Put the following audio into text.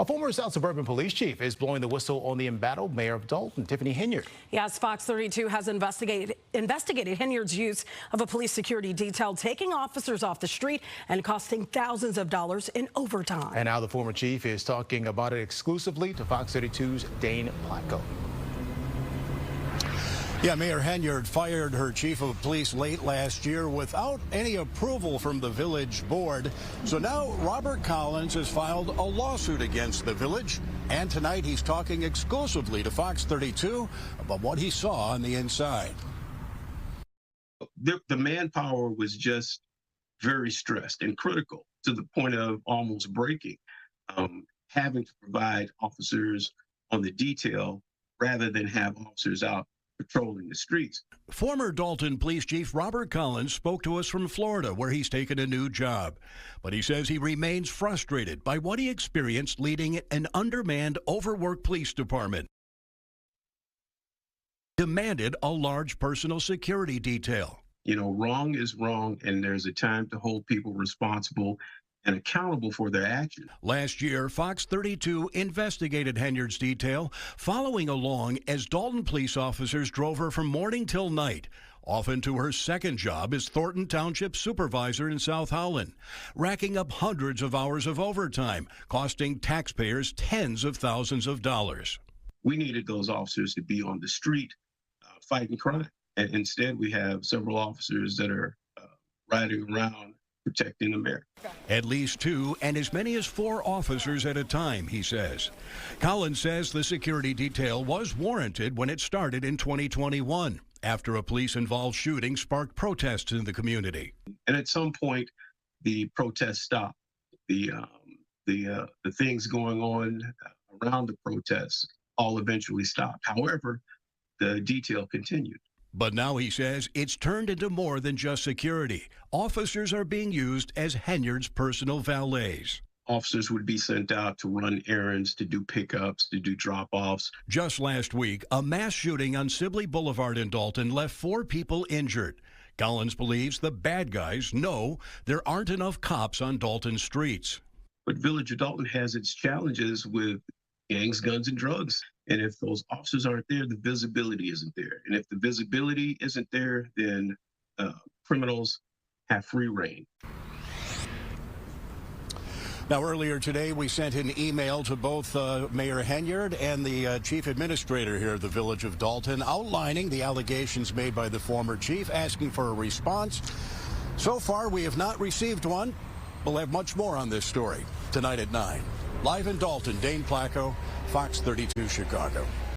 A former South Suburban police chief is blowing the whistle on the embattled mayor of Dolton, Tiffany Henyard. Yes, Fox 32 has investigated Henyard's use of a police security detail, taking officers off the street and costing thousands of dollars in overtime. And now the former chief is talking about it exclusively to Fox 32's Dane Placco. Yeah, Mayor Henyard fired her chief of police late last year without any approval from the village board. So now Robert Collins has filed a lawsuit against the village. And tonight he's talking exclusively to Fox 32 about what he saw on the inside. The manpower was just very stressed and critical to the point of almost breaking, having to provide officers on the detail rather than have officers out patrolling the streets. Former Dolton Police Chief Robert Collins spoke to us from Florida, where he's taken a new job. But he says he remains frustrated by what he experienced leading an undermanned, overworked police department. Demanded a large personal security detail. You know, wrong is wrong, and there's a time to hold people responsible and accountable for their actions. Last year, Fox 32 investigated Henyard's detail, following along as Dolton police officers drove her from morning till night, often to her second job as Thornton Township supervisor in South Howland, racking up hundreds of hours of overtime, costing taxpayers tens of thousands of dollars. We needed those officers to be on the street fighting crime, and instead we have several officers that are riding around protecting the mayor. At least 2 and as many as 4 officers at a time, he says. Collins says the security detail was warranted when it started in 2021, after a police-involved shooting sparked protests in the community. And at some point, the protests stopped. The things going on around the protests all eventually stopped. However, the detail continued. But now he says it's turned into more than just security. Officers are being used as Henyard's personal valets. Officers would be sent out to run errands, to do pickups, to do drop-offs. Just last week, a mass shooting on Sibley Boulevard in Dolton left 4 people injured. Collins believes the bad guys know there aren't enough cops on Dolton streets. But Village of Dolton has its challenges with gangs, guns, and drugs. And if those officers aren't there, the visibility isn't there. And if the visibility isn't there, then criminals have free reign. Now, earlier today, we sent an email to both Mayor Henyard and the chief administrator here of the Village of Dolton, outlining the allegations made by the former chief, asking for a response. So far, we have not received one. We'll have much more on this story tonight at 9. Live in Dolton, Dane Placco, Fox 32 Chicago.